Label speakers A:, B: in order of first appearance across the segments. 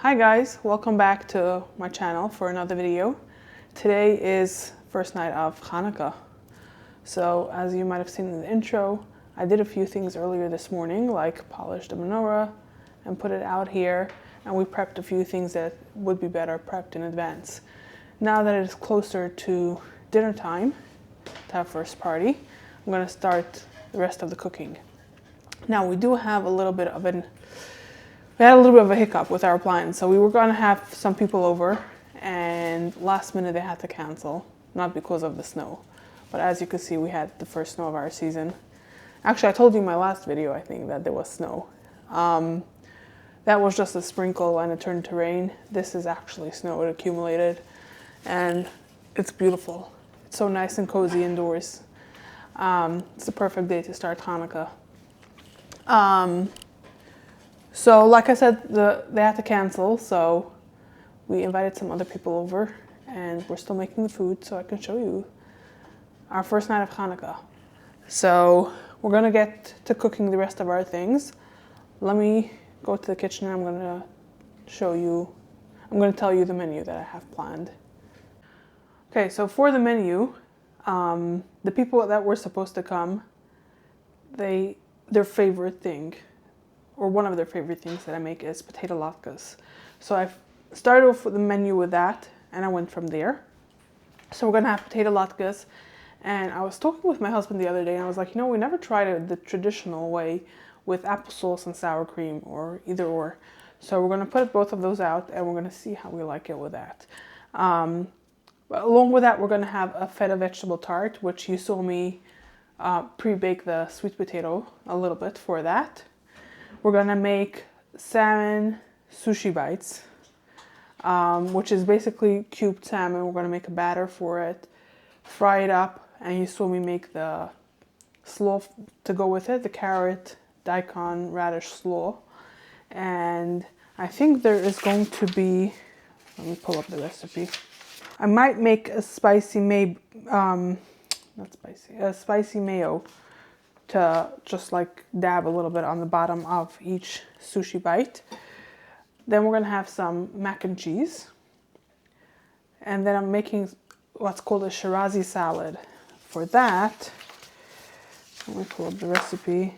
A: Hi guys, welcome back to my channel for another video. Today is first night of Hanukkah. So as you might have seen in the intro, I did a few things earlier this morning, like polish the menorah and put it out here, and we prepped a few things that would be better prepped in advance. Now that it is closer to dinner time, to our first party, I'm going to start the rest of the cooking. Now we do have a little bit of we had a little bit of a hiccup with our plans. So we were going to have some people over, and last minute they had to cancel, not because of the snow, but as you can see, we had the first snow of our season. Actually, I told you in my last video, I think, that there was snow. That was just a sprinkle and it turned to rain. This is actually snow, it accumulated, and it's beautiful. It's so nice and cozy indoors. It's the perfect day to start Hanukkah. So like I said, they had to cancel, so we invited some other people over, and we're still making the food so I can show you our first night of Hanukkah. So we're gonna get to cooking the rest of our things. Let me go to the kitchen and I'm gonna tell you the menu that I have planned. Okay, so for the menu, the people that were supposed to come, their favorite thing, or one of their favorite things that I make, is potato latkes. So I've started off with the menu with that, and I went from there. So we're gonna have potato latkes, and I was talking with my husband the other day, and I was like, we never tried it the traditional way with applesauce and sour cream, or either or. So we're gonna put both of those out, and we're gonna see how we like it with that. Along with that, we're gonna have a feta vegetable tart, which you saw me pre-bake the sweet potato a little bit for that. We're gonna make salmon sushi bites, which is basically cubed salmon. We're gonna make a batter for it, fry it up, and you saw me make the slaw to go with it, the carrot, daikon, radish slaw. And I think there is going to be, let me pull up the recipe. I might make a spicy mayo to just like dab a little bit on the bottom of each sushi bite. Then we're gonna have some mac and cheese. And then I'm making what's called a Shirazi salad. For that, let me pull up the recipe.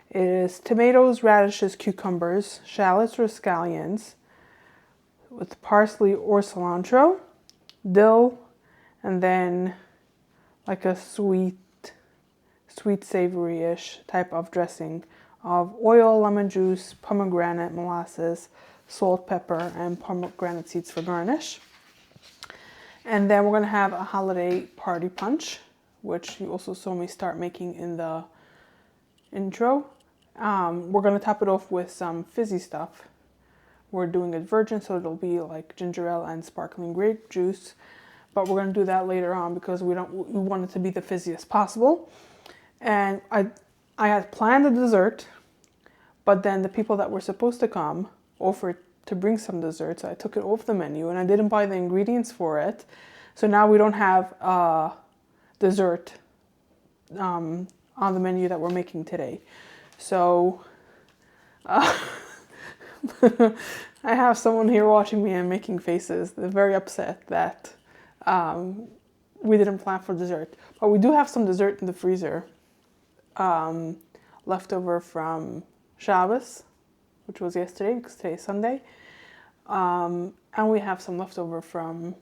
A: It is tomatoes, radishes, cucumbers, shallots or scallions with parsley or cilantro, dill, and then like a sweet savory-ish type of dressing of oil, lemon juice, pomegranate, molasses, salt, pepper, and pomegranate seeds for garnish. And then we're going to have a holiday party punch, which you also saw me start making in the intro. We're going to top it off with some fizzy stuff. We're doing it virgin, so it'll be like ginger ale and sparkling grape juice. But we're going to do that later on because we want it to be the fizziest possible. And I had planned a dessert, but then the people that were supposed to come offered to bring some dessert, so I took it off the menu, and I didn't buy the ingredients for it. So now we don't have dessert on the menu that we're making today. So I have someone here watching me and making faces. They're very upset that we didn't plan for dessert. But we do have some dessert in the freezer. Leftover from Shabbos, which was yesterday because today's Sunday, and we have some leftover from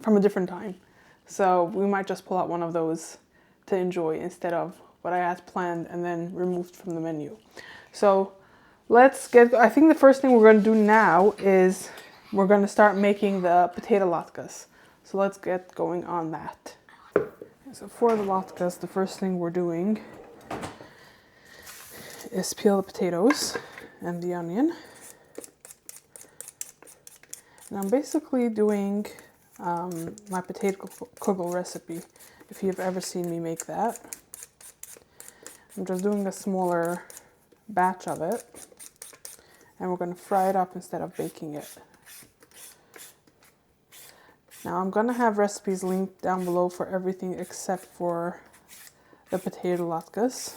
A: a different time, so we might just pull out one of those to enjoy instead of what I had planned and then removed from the menu. So I think the first thing we're going to do now is we're going to start making the potato latkes. So let's get going on that. So for the latkes, the first thing we're doing is peel the potatoes and the onion. And I'm basically doing my potato kugel recipe, if you've ever seen me make that. I'm just doing a smaller batch of it, and we're going to fry it up instead of baking it. Now I'm going to have recipes linked down below for everything except for the potato latkes.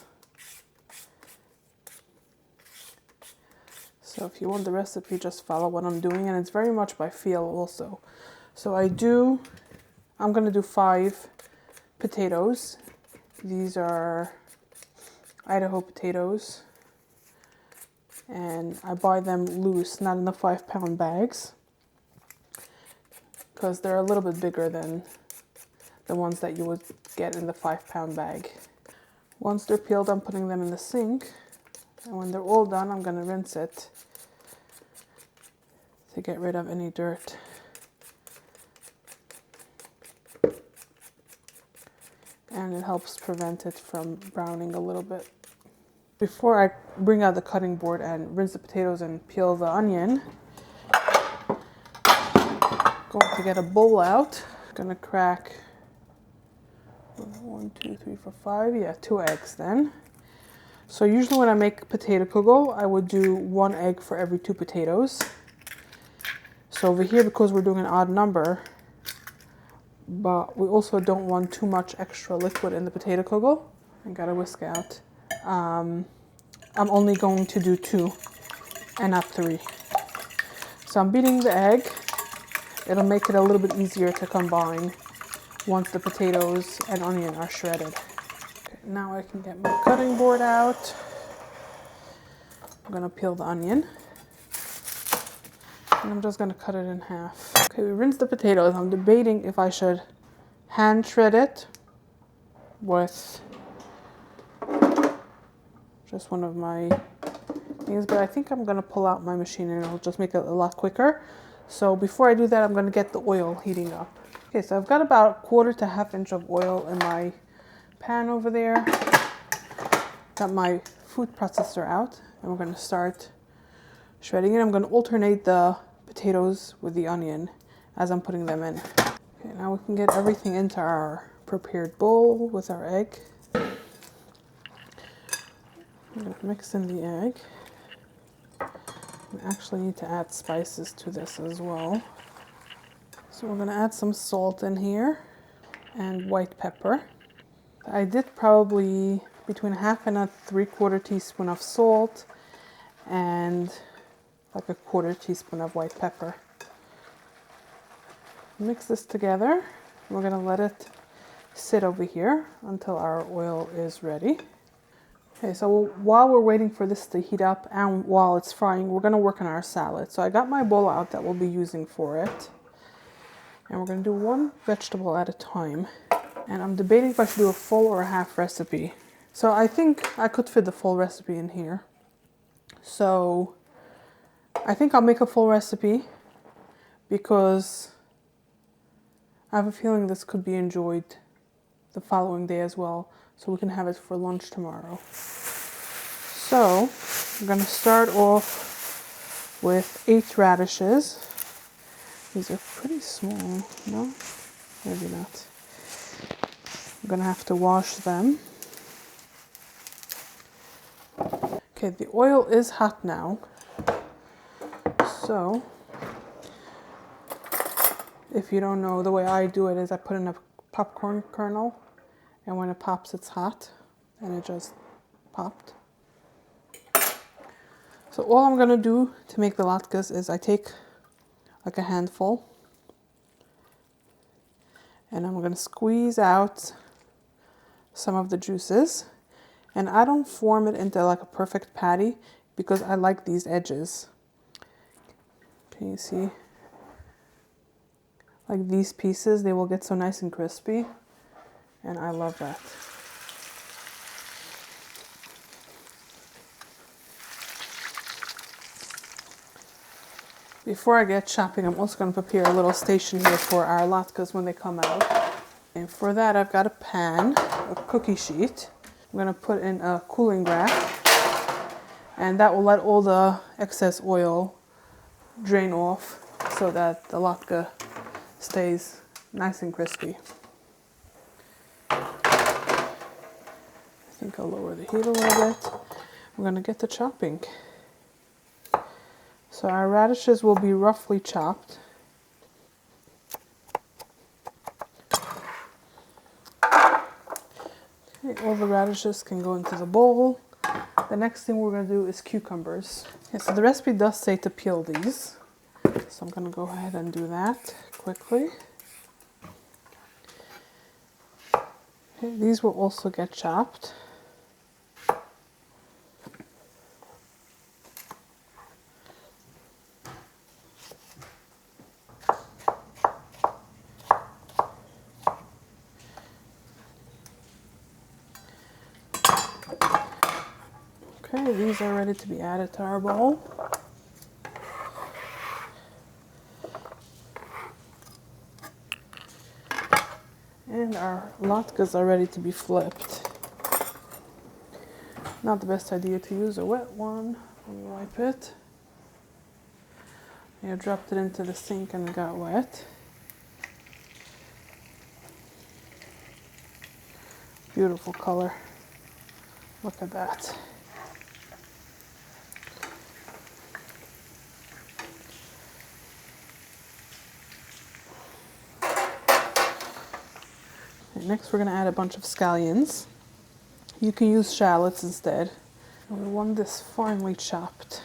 A: So if you want the recipe, just follow what I'm doing, and it's very much by feel also. So I'm gonna do 5 potatoes. These are Idaho potatoes, and I buy them loose, not in the 5-pound bags, because they're a little bit bigger than the ones that you would get in the 5-pound bag. Once they're peeled, I'm putting them in the sink, and when they're all done, I'm gonna rinse it to get rid of any dirt. And it helps prevent it from browning a little bit. Before I bring out the cutting board and rinse the potatoes and peel the onion, I'm going to get a bowl out. I'm gonna crack 1, 2, 3, 4, 5, yeah, 2 eggs then. So usually when I make potato kugel, I would do 1 egg for every 2 potatoes. So over here, because we're doing an odd number, but we also don't want too much extra liquid in the potato kugel, I gotta whisk out. I'm only going to do 2 and not 3. So I'm beating the egg. It'll make it a little bit easier to combine once the potatoes and onion are shredded. Okay, now I can get my cutting board out. I'm gonna peel the onion. And I'm just gonna cut it in half. Okay, we rinsed the potatoes. I'm debating if I should hand shred it with just one of my things, but I think I'm gonna pull out my machine and it'll just make it a lot quicker. So before I do that, I'm gonna get the oil heating up. Okay, so I've got about 1/4 to 1/2 inch of oil in my pan over there. Got my food processor out, and we're gonna start shredding it. I'm gonna alternate the potatoes with the onion as I'm putting them in. Okay, now we can get everything into our prepared bowl with our egg. I'm gonna mix in the egg. We actually need to add spices to this as well. So we're gonna add some salt in here and white pepper. I did probably between 1/2 and 1/3 teaspoon of salt and like 1/4 teaspoon of white pepper. Mix this together. We're gonna let it sit over here until our oil is ready. Okay, so while we're waiting for this to heat up and while it's frying, we're gonna work on our salad. So I got my bowl out that we'll be using for it. And we're gonna do 1 vegetable at a time. And I'm debating if I should do a full or a half recipe. So I think I could fit the full recipe in here. So I think I'll make a full recipe because I have a feeling this could be enjoyed the following day as well, so we can have it for lunch tomorrow. So I'm gonna start off with 8 radishes. These are pretty small, no? Maybe not. I'm gonna have to wash them. Okay, the oil is hot now. So if you don't know, the way I do it is I put in a popcorn kernel, and when it pops, it's hot, and it just popped. So all I'm gonna do to make the latkes is I take like a handful, and I'm gonna squeeze out some of the juices, and I don't form it into like a perfect patty because I like these edges. Can you see? Like these pieces, they will get so nice and crispy, and I love that. Before I get chopping, I'm also going to prepare a little station here for our latkes when they come out. And for that, I've got a pan, a cookie sheet. I'm going to put in a cooling rack, and that will let all the excess oil drain off so that the latke stays nice and crispy. I think I'll lower the heat a little bit. We're going to get to chopping. So our radishes will be roughly chopped. Okay, all the radishes can go into the bowl. The next thing we're going to do is cucumbers. Okay, so the recipe does say to peel these. So I'm going to go ahead and do that quickly. Okay, these will also get chopped. Okay, these are ready to be added to our bowl. And our latkes are ready to be flipped. Not the best idea to use a wet one when you wipe it. I dropped it into the sink and it got wet. Beautiful color. Look at that. Okay, next we're going to add a bunch of scallions. You can use shallots instead. And we want this finely chopped.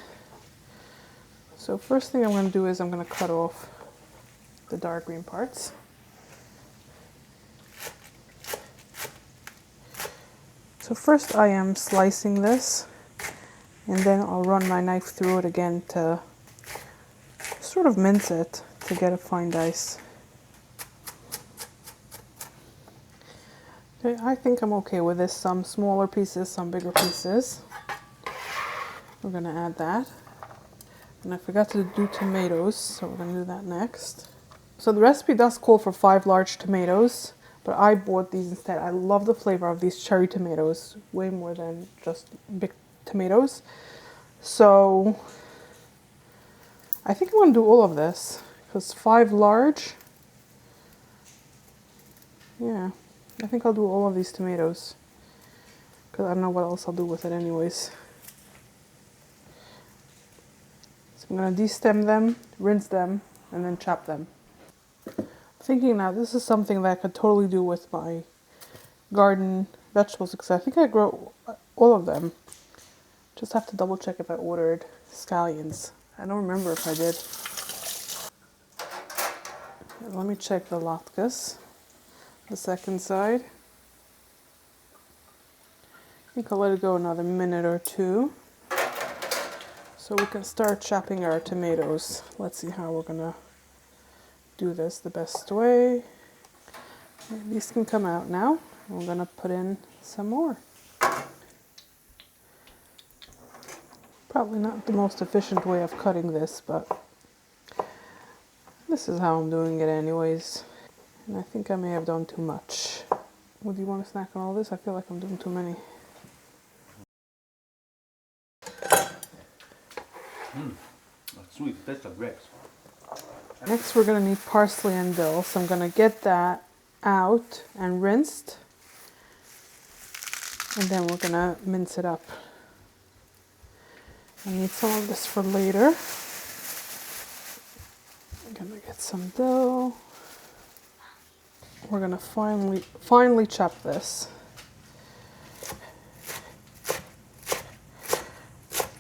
A: So first thing I'm going to do is I'm going to cut off the dark green parts. So first I am slicing this, and then I'll run my knife through it again to sort of mince it to get a fine dice. Okay, I think I'm okay with this. Some smaller pieces, some bigger pieces. We're going to add that. And I forgot to do tomatoes, so we're going to do that next. So the recipe does call for 5 large tomatoes, but I bought these instead. I love the flavor of these cherry tomatoes, way more than just big tomatoes. So I think I'm going to do all of this, because 5 large, yeah, I think I'll do all of these tomatoes, because I don't know what else I'll do with it anyways. So I'm going to destem them, rinse them, and then chop them. Thinking now, this is something that I could totally do with my garden vegetables, because I think I grow all of them. Just have to double check if I ordered scallions. I don't remember if I did. Let me check the latkes, the second side. I think I'll let it go another minute or two, so we can start chopping our tomatoes. Let's see how we're gonna do this the best way. These can come out now. We're gonna put in some more. Probably not the most efficient way of cutting this, but this is how I'm doing it anyways. And I think I may have done too much. Would you want to snack on all this? I feel like I'm doing too many.
B: Sweet, best of grapes.
A: Next we're going to need parsley and dill, so I'm going to get that out and rinsed, and then we're going to mince it up. I need some of this for later. I'm going to get some dill. We're going to finely chop this.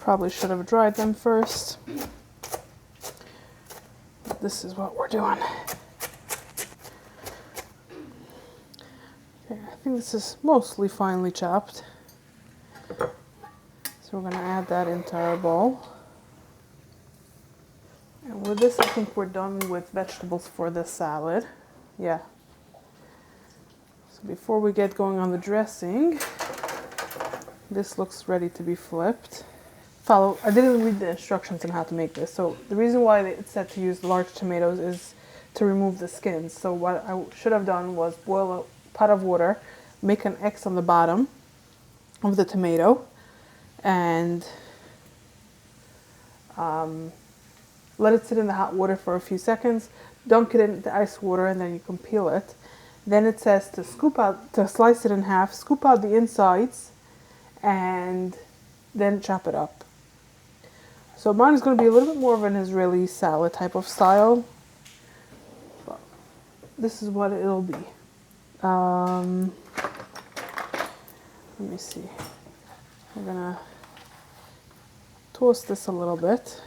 A: Probably should have dried them first. This is what we're doing. Okay, I think this is mostly finely chopped. So we're going to add that into our bowl. And with this, I think we're done with vegetables for this salad. Yeah. So before we get going on the dressing, this looks ready to be flipped. I didn't read the instructions on how to make this. So the reason why it said to use large tomatoes is to remove the skins. So what I should have done was boil a pot of water, make an X on the bottom of the tomato, and let it sit in the hot water for a few seconds, dunk it in the ice water, and then you can peel it. Then it says to slice it in half, scoop out the insides, and then chop it up. So mine is going to be a little bit more of an Israeli salad type of style. But this is what it'll be. Let me see. We're going to Toast this a little bit.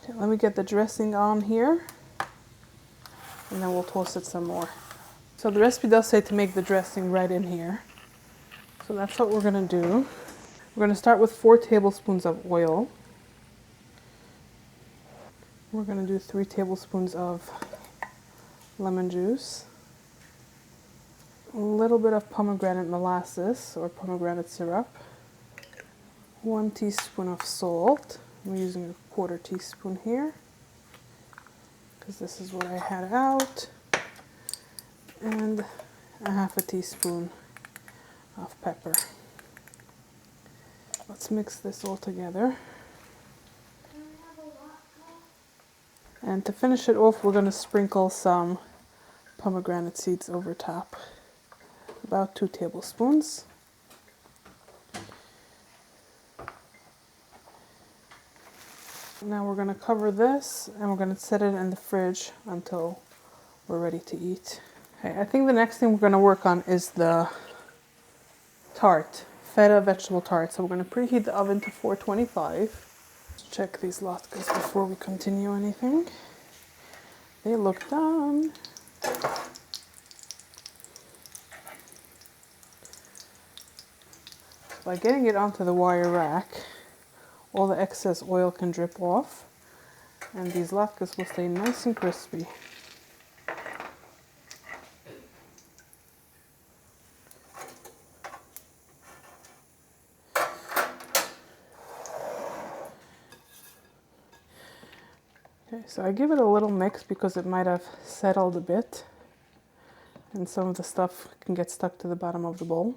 A: Okay, let me get the dressing on here, and then we'll toast it some more. So the recipe does say to make the dressing right in here. So that's what we're gonna do. We're gonna start with 4 tablespoons of oil. We're gonna do 3 tablespoons of lemon juice. A little bit of pomegranate molasses or pomegranate syrup. 1 teaspoon of salt. I'm using a 1/4 teaspoon here because this is what I had out. And a 1/2 teaspoon of pepper. Let's mix this all together. And to finish it off, we're going to sprinkle some pomegranate seeds over top. About 2 tablespoons. Now we're going to cover this and we're going to set it in the fridge until we're ready to eat. Okay, I think the next thing we're going to work on is the tart, feta vegetable tart. So we're going to preheat the oven to 425. Let's check these latkes before we continue anything. They look done. By getting it onto the wire rack, all the excess oil can drip off, and these latkes will stay nice and crispy. Okay, so I give it a little mix because it might have settled a bit, and some of the stuff can get stuck to the bottom of the bowl.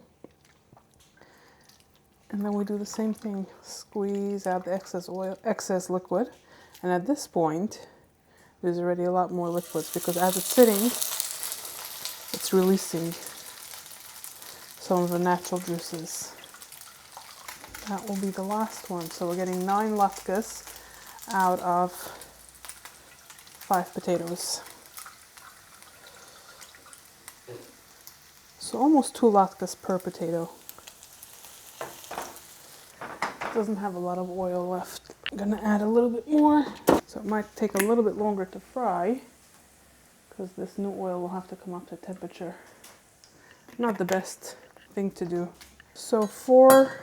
A: And then we do the same thing, squeeze out the excess liquid. And at this point, there's already a lot more liquids because as it's sitting, it's releasing some of the natural juices. That will be the last one. So we're getting 9 latkes out of 5 potatoes. So almost 2 latkes per potato. Doesn't have a lot of oil left. I'm gonna add a little bit more. So it might take a little bit longer to fry because this new oil will have to come up to temperature. Not the best thing to do. So for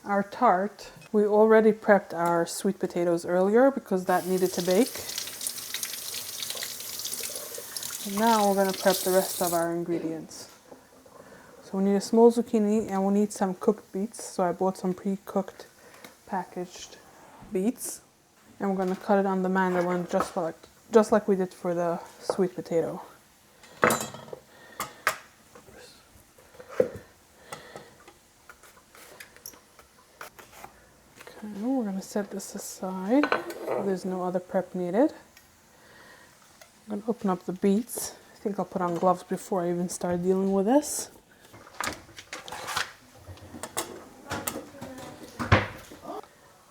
A: our tart, we already prepped our sweet potatoes earlier because that needed to bake. And now we're gonna prep the rest of our ingredients. So we need a small zucchini and we need some cooked beets. So I bought some pre-cooked packaged beets. And we're going to cut it on the mandolin just like we did for the sweet potato. Okay, we're going to set this aside. There's no other prep needed. I'm going to open up the beets. I think I'll put on gloves before I even start dealing with this.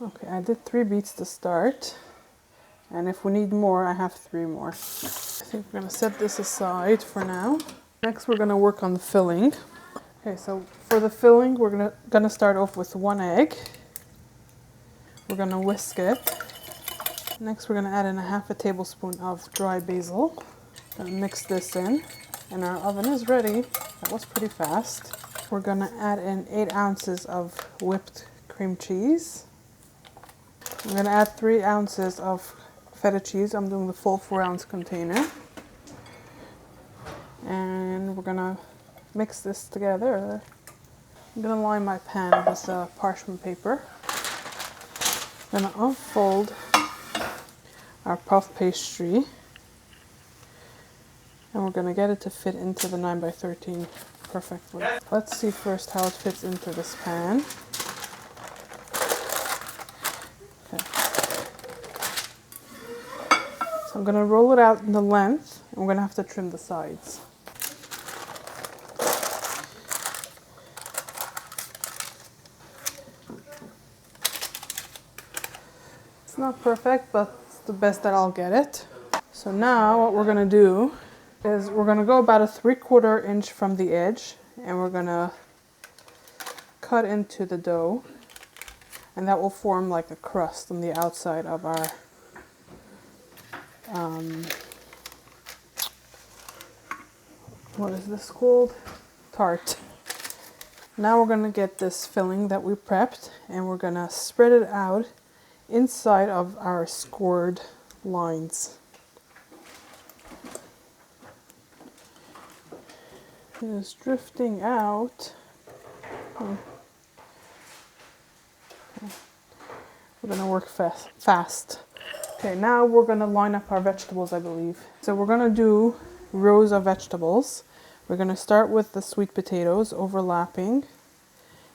A: Okay, I did 3 beets to start, and if we need more, I have 3 more. I think we're going to set this aside for now. Next, we're going to work on the filling. Okay, so for the filling, we're going to start off with 1 egg. We're going to whisk it. Next, we're going to add in a 1/2 tablespoon of dry basil. Going to mix this in, and our oven is ready. That was pretty fast. We're going to add in 8 ounces of whipped cream cheese. I'm going to add 3 ounces of feta cheese. I'm doing the full 4-ounce container. And we're going to mix this together. I'm going to line my pan with parchment paper. I'm going to unfold our puff pastry. And we're going to get it to fit into the 9x13 perfectly. Let's see first how it fits into this pan. I'm going to roll it out in the length, and we're going to have to trim the sides. It's not perfect, but it's the best that I'll get it. So now what we're going to do is we're going to go about a 3/4 inch from the edge, and we're going to cut into the dough and that will form like a crust on the outside of our what is this called? Tart. Now we're gonna get this filling that we prepped and we're gonna spread it out inside of our scored lines. It is drifting out. We're gonna work fast. Okay, now we're gonna line up our vegetables, I believe. So we're gonna do rows of vegetables. We're gonna start with the sweet potatoes overlapping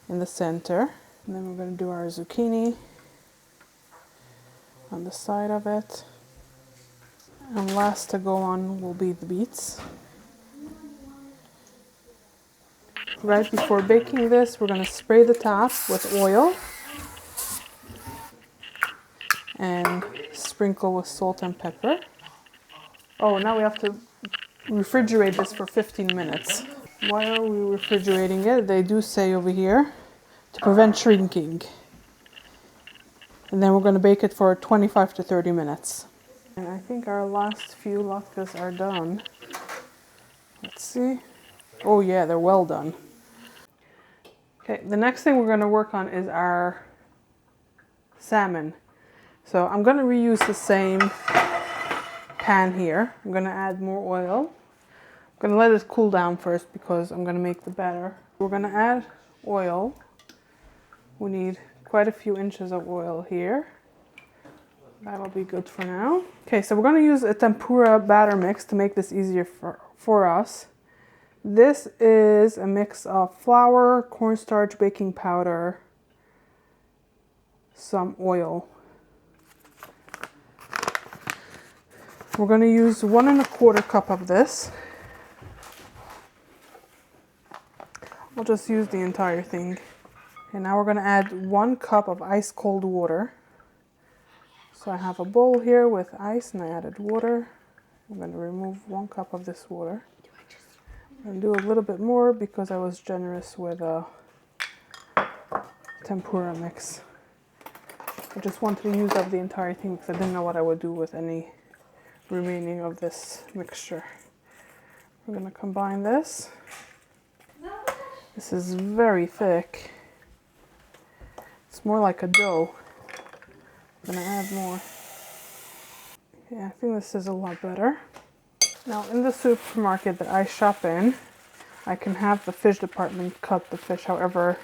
A: in the center. And then we're gonna do our zucchini on the side of it. And last to go on will be the beets. Right before baking this, we're gonna spray the top with oil and sprinkle with salt and pepper. Oh, now we have to refrigerate this for 15 minutes. Why are we refrigerating it? They do say over here to prevent shrinking. And then we're going to bake it for 25 to 30 minutes. And I think our last few latkes are done. Let's see. Oh yeah, they're well done. Okay, the next thing we're going to work on is our salmon. So I'm going to reuse the same pan here. I'm going to add more oil. I'm going to let it cool down first because I'm going to make the batter. We're going to add oil. We need quite a few inches of oil here. That'll be good for now. Okay, so we're going to use a tempura batter mix to make this easier for us. This is a mix of flour, cornstarch, baking powder, some oil. We're going to use 1 1/4 cup of this. I'll just use the entire thing. And now we're going to add 1 cup of ice cold water. So I have a bowl here with ice and I added water. I'm going to remove 1 cup of this water. I'm going to do a little bit more because I was generous with a tempura mix. I just wanted to use up the entire thing because I didn't know what I would do with any remaining of this mixture. We're going to combine this. This is very thick. It's more like a dough. I'm going to add more. Yeah, I think this is a lot better. Now in the supermarket that I shop in, I can have the fish department cut the fish however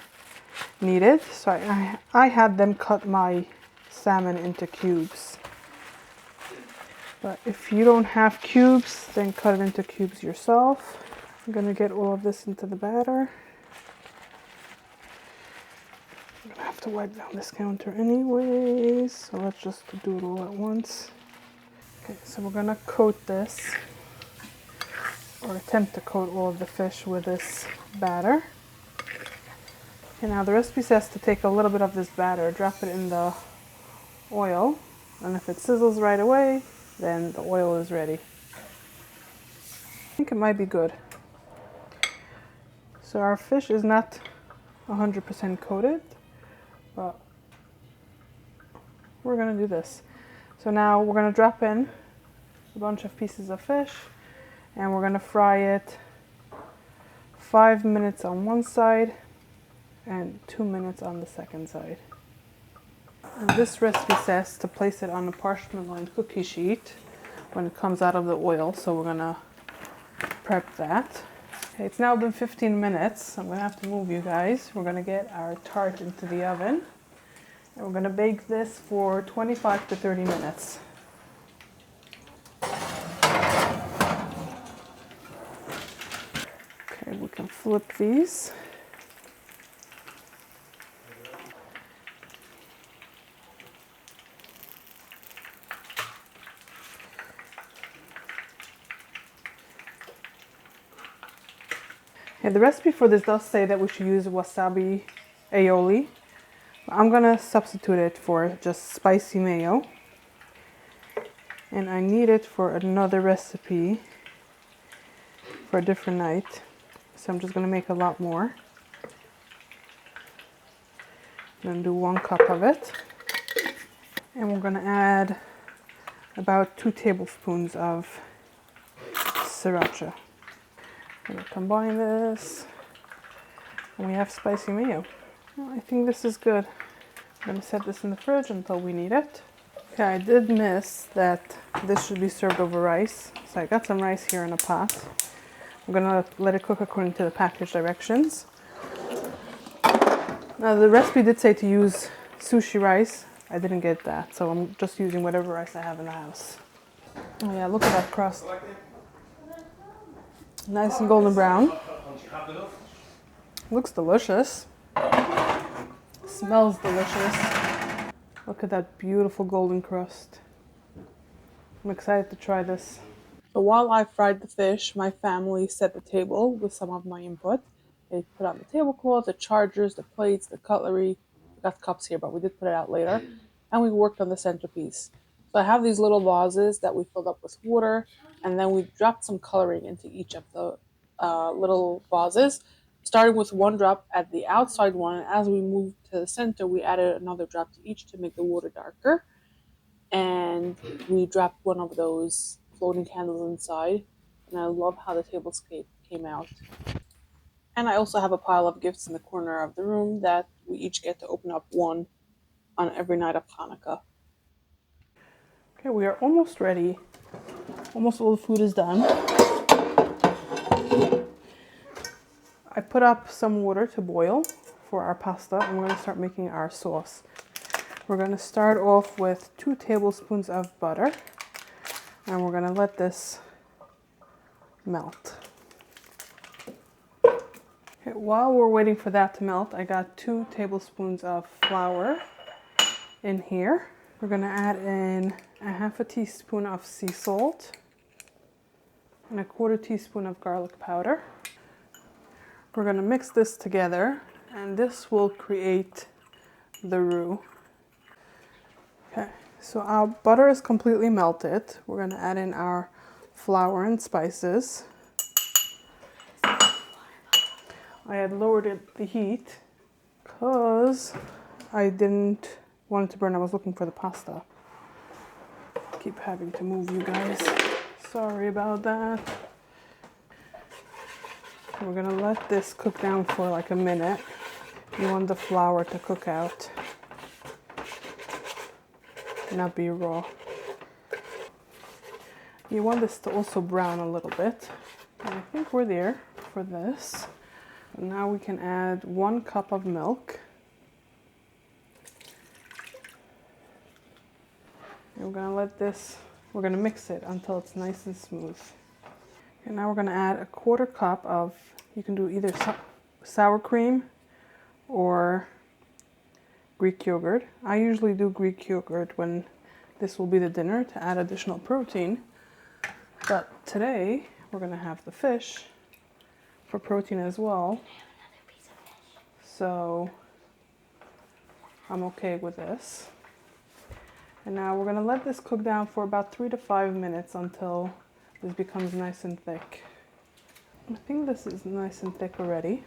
A: needed. So I had them cut my salmon into cubes. But if you don't have cubes, then cut it into cubes yourself. I'm going to get all of this into the batter. I'm going to have to wipe down this counter anyways, so let's just do it all at once. Okay, so we're going to coat this, or attempt to coat all of the fish with this batter. Okay, now the recipe says to take a little bit of this batter, drop it in the oil, and if it sizzles right away, then the oil is ready. I think it might be good. So our fish is not 100% coated, but we're going to do this. So now we're going to drop in a bunch of pieces of fish and we're going to fry it 5 minutes on one side and 2 minutes on the second side. And this recipe says to place it on a parchment lined cookie sheet when it comes out of the oil, so we're going to prep that. Okay, it's now been 15 minutes. I'm going to have to move you guys. We're going to get our tart into the oven and we're going to bake this for 25 to 30 minutes. Okay, we can flip these. Yeah, the recipe for this does say that we should use wasabi aioli. I'm gonna substitute it for just spicy mayo. And I need it for another recipe for a different night. So I'm just gonna make a lot more. going to do 1 cup of it. And we're going to add about 2 tablespoons of sriracha. I'm going to combine this. And we have spicy mayo. Well, I think this is good. I'm going to set this in the fridge until we need it. Okay, I did miss that this should be served over rice. So I got some rice here in a pot. I'm going to let it cook according to the package directions. Now the recipe did say to use sushi rice. I didn't get that, so I'm just using whatever rice I have in the house. Oh yeah, look at that crust. Nice and golden brown. Looks delicious. Smells delicious. Look at that beautiful golden crust. I'm excited to try this. So while I fried the fish, my family set the table with some of my input. They put out the tablecloth, the chargers, the plates, the cutlery. We got the cups here, but we did put it out later. And we worked on the centerpiece. So I have these little vases that we filled up with water, and then we dropped some coloring into each of the little vases, starting with 1 drop at the outside one. And as we moved to the center, we added another drop to each to make the water darker. And we dropped 1 of those floating candles inside. And I love how the tablescape came out. And I also have a pile of gifts in the corner of the room that we each get to open up 1 on every night of Hanukkah. Okay, we are almost ready. Almost all the food is done. I put up some water to boil for our pasta, and we're going to start making our sauce. We're going to start off with 2 tablespoons of butter, and we're going to let this melt. Okay, while we're waiting for that to melt, I got 2 tablespoons of flour in here. We're going to add in a 1/2 teaspoon of sea salt and a 1/4 teaspoon of garlic powder. We're going to mix this together, and this will create the roux. Okay, so our butter is completely melted. We're going to add in our flour and spices. I had lowered the heat because I didn't want it to burn. I was looking for the pasta. Keep having to move, you guys. Sorry about that. We're gonna let this cook down for like a minute. You want the flour to cook out, not be raw. You want this to also brown a little bit. And I think we're there for this. Now we can add 1 cup of milk. And we're gonna mix it until it's nice and smooth. And now we're gonna add a 1/4 cup of, you can do either sour cream or Greek yogurt. I usually do Greek yogurt when this will be the dinner to add additional protein. But today we're gonna have the fish for protein as well. So I'm okay with this. And now we're going to let this cook down for about 3 to 5 minutes until this becomes nice and thick. I think this is nice and thick already.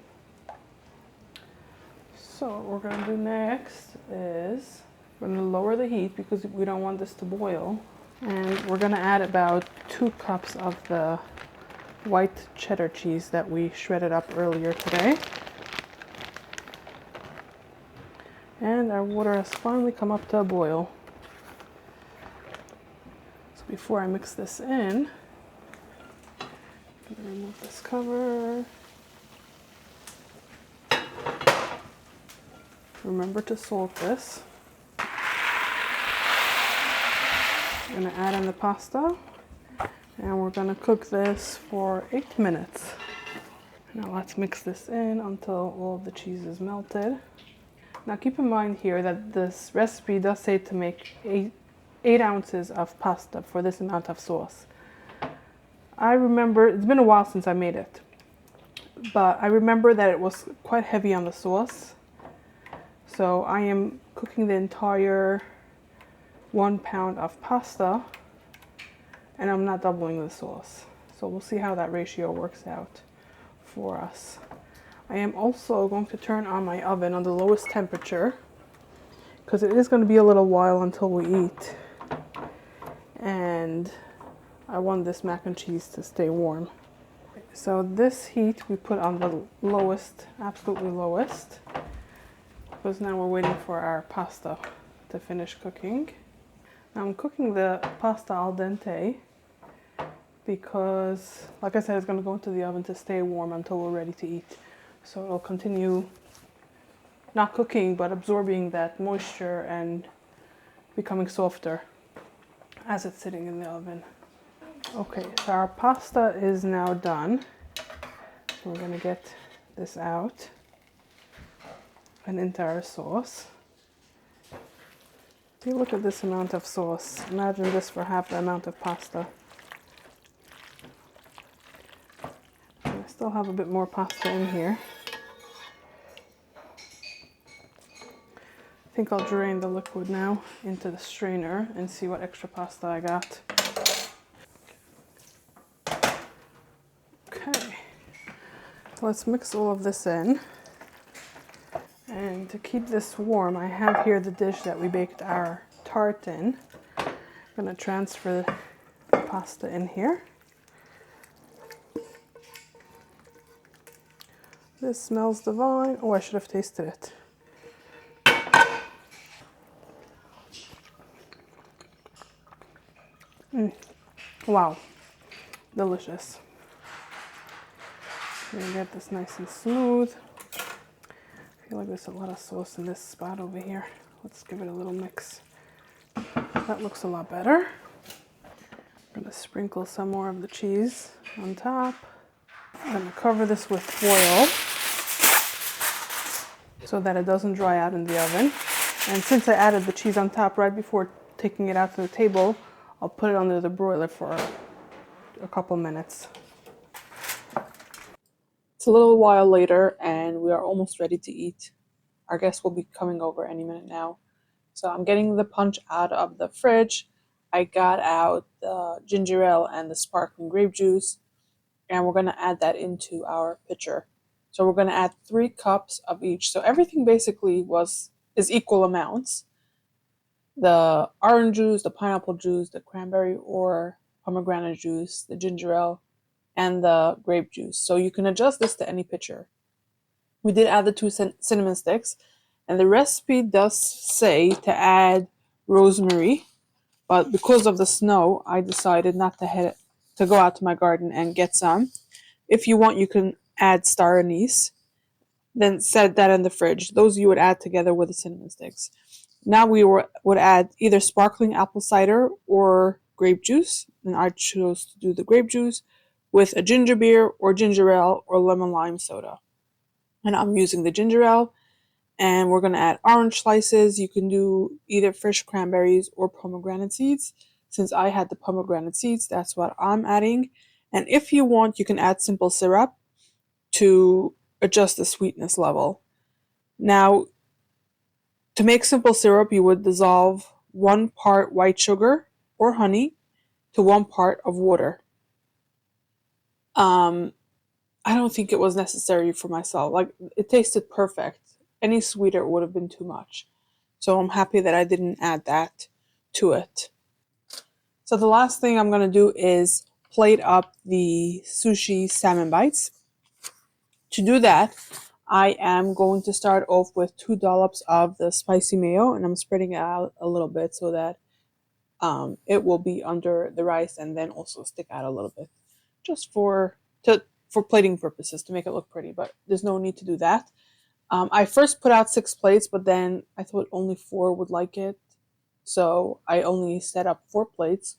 A: So what we're going to do next is we're going to lower the heat because we don't want this to boil. And we're going to add about 2 cups of the white cheddar cheese that we shredded up earlier today. And our water has finally come up to a boil. So before I mix this in, I'm going to remove this cover. Remember to salt this. I'm going to add in the pasta. And we're going to cook this for 8 minutes. Now let's mix this in until all of the cheese is melted. Now keep in mind here that this recipe does say to make 8 ounces of pasta for this amount of sauce. I remember, it's been a while since I made it, but I remember that it was quite heavy on the sauce. So I am cooking the entire 1 pound of pasta, and I'm not doubling the sauce. So we'll see how that ratio works out for us. I am also going to turn on my oven on the lowest temperature because it is going to be a little while until we eat. And I want this mac and cheese to stay warm. So this heat we put on the lowest, absolutely lowest, because now we're waiting for our pasta to finish cooking. Now I'm cooking the pasta al dente because, like I said, it's going to go into the oven to stay warm until we're ready to eat. So it'll continue not cooking, but absorbing that moisture and becoming softer as it's sitting in the oven. Okay, so our pasta is now done. So we're going to get this out and into our sauce. If you look at this amount of sauce, imagine this for half the amount of pasta. I still have a bit more pasta in here. I think I'll drain the liquid now into the strainer and see what extra pasta I got. Okay, so let's mix all of this in. And to keep this warm, I have here the dish that we baked our tart in. I'm going to transfer the pasta in here. This smells divine. Oh, I should have tasted it. Wow, delicious. I'm gonna get this nice and smooth. I feel like there's a lot of sauce in this spot over here. Let's give it a little mix. That looks a lot better. I'm gonna sprinkle some more of the cheese on top. I'm gonna cover this with foil so that it doesn't dry out in the oven. And since I added the cheese on top right before taking it out to the table, I'll put it under the broiler for a couple minutes. It's a little while later and we are almost ready to eat. Our guests will be coming over any minute now. So I'm getting the punch out of the fridge. I got out the ginger ale and the sparkling grape juice, and we're gonna add that into our pitcher. So we're gonna add 3 cups of each. So everything basically is equal amounts. The orange juice, the pineapple juice, the cranberry or pomegranate juice, the ginger ale, and the grape juice. So you can adjust this to any pitcher. We did add the 2 cinnamon sticks, and the recipe does say to add rosemary, but because of the snow, I decided not to go out to my garden and get some. If you want, you can add star anise, then set that in the fridge. Those you would add together with the cinnamon sticks. Now we would add either sparkling apple cider or grape juice, and I chose to do the grape juice with a ginger beer or ginger ale or lemon lime soda. And I'm using the ginger ale, and we're going to add orange slices. You can do either fresh cranberries or pomegranate seeds. Since I had the pomegranate seeds, that's what I'm adding. And if you want, you can add simple syrup to adjust the sweetness level. Now, to make simple syrup, you would dissolve 1 part white sugar or honey to 1 part of water. I don't think it was necessary for myself. Like, it tasted perfect. Any sweeter would have been too much. So I'm happy that I didn't add that to it. So the last thing I'm going to do is plate up the sushi salmon bites. To do that, I am going to start off with 2 dollops of the spicy mayo, and I'm spreading it out a little bit so that it will be under the rice and then also stick out a little bit, just for plating purposes, to make it look pretty, but there's no need to do that. I first put out 6 plates, but then I thought only 4 would like it, so I only set up 4 plates,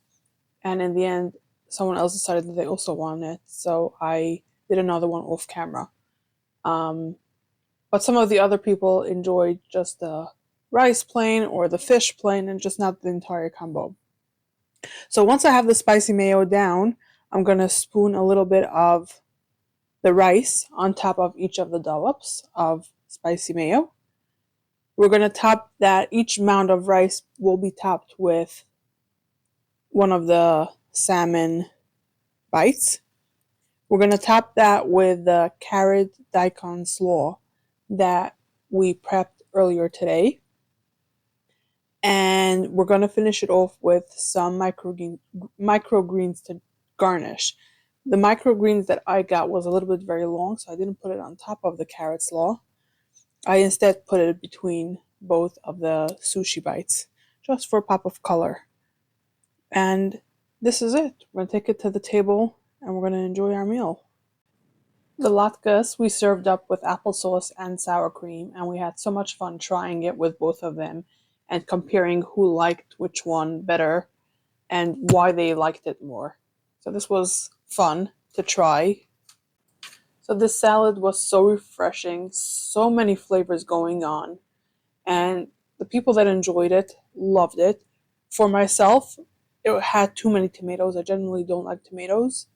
A: and in the end, someone else decided that they also wanted it, so I did another one off camera. But some of the other people enjoyed just the rice plain or the fish plain and just not the entire combo. So once I have the spicy mayo down, I'm going to spoon a little bit of the rice on top of each of the dollops of spicy mayo. We're going to top that. Each mound of rice will be topped with one of the salmon bites. We're going to top that with the carrot daikon slaw that we prepped earlier today. And we're going to finish it off with some microgreens to garnish. The microgreens that I got was a little bit very long, so I didn't put it on top of the carrot slaw. I instead put it between both of the sushi bites, just for a pop of color. And this is it. We're going to take it to the table and we're going to enjoy our meal. The latkes we served up with applesauce and sour cream, and we had so much fun trying it with both of them and comparing who liked which one better and why they liked it more. So this was fun to try. So this salad was so refreshing, so many flavors going on, and the people that enjoyed it loved it. For myself, it had too many tomatoes. I generally don't like tomatoes,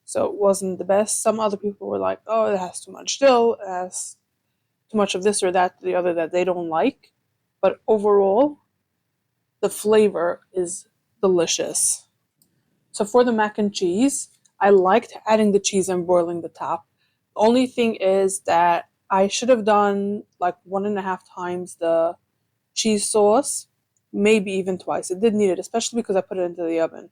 A: so it wasn't the best. Some other people were like, oh, it has too much dill, it has too much of this or that, the other that they don't like. But overall, the flavor is delicious. So for the mac and cheese, I liked adding the cheese and boiling the top. The only thing is that I should have done like 1.5 times the cheese sauce, maybe even twice. It did need it, especially because I put it into the oven.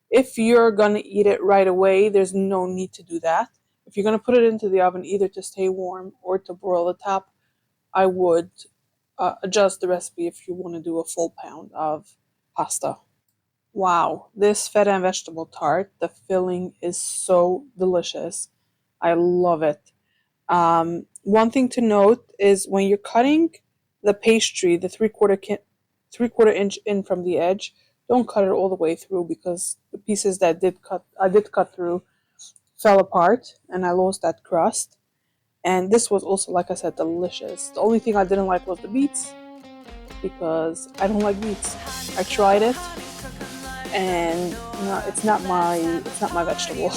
A: If you're going to eat it right away, there's no need to do that. If you're going to put it into the oven, either to stay warm or to broil the top, I would adjust the recipe if you want to do a full pound of pasta. Wow, this feta and vegetable tart, the filling is so delicious. I love it. One thing to note is when you're cutting the pastry, the three-quarter inch in from the edge, don't cut it all the way through, because the pieces that I did cut through fell apart and I lost that crust. And this was also, like I said, delicious. The only thing I didn't like was the beets, because I don't like beets. I tried it, and no, it's not my vegetable.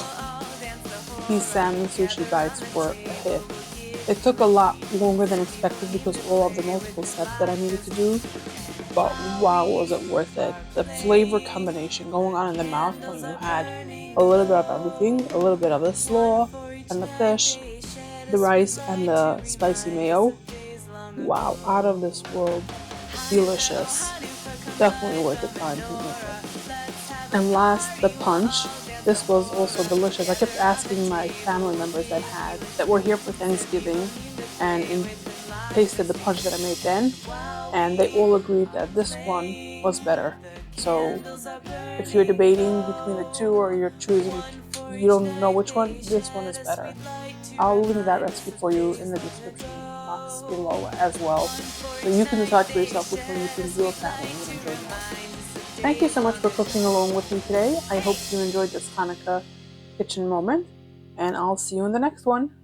A: These salmon sushi bites were a hit. It took a lot longer than expected because of all of the multiple steps that I needed to do, but wow, was it worth it. The flavor combination going on in the mouth when you had a little bit of everything, a little bit of the slaw and the fish, the rice and the spicy mayo. Wow, out of this world, delicious. Definitely worth the time to make it. And last, the punch. This was also delicious. I kept asking my family members that were here for Thanksgiving and tasted the punch that I made then, and they all agreed that this one was better. So if you're debating between the two, or you're choosing, you don't know which one, this one is better. I'll link that recipe for you in the description box below as well, so you can decide for yourself which one you think your family would enjoy more. Thank you so much for cooking along with me today. I hope you enjoyed this Hanukkah kitchen moment, and I'll see you in the next one.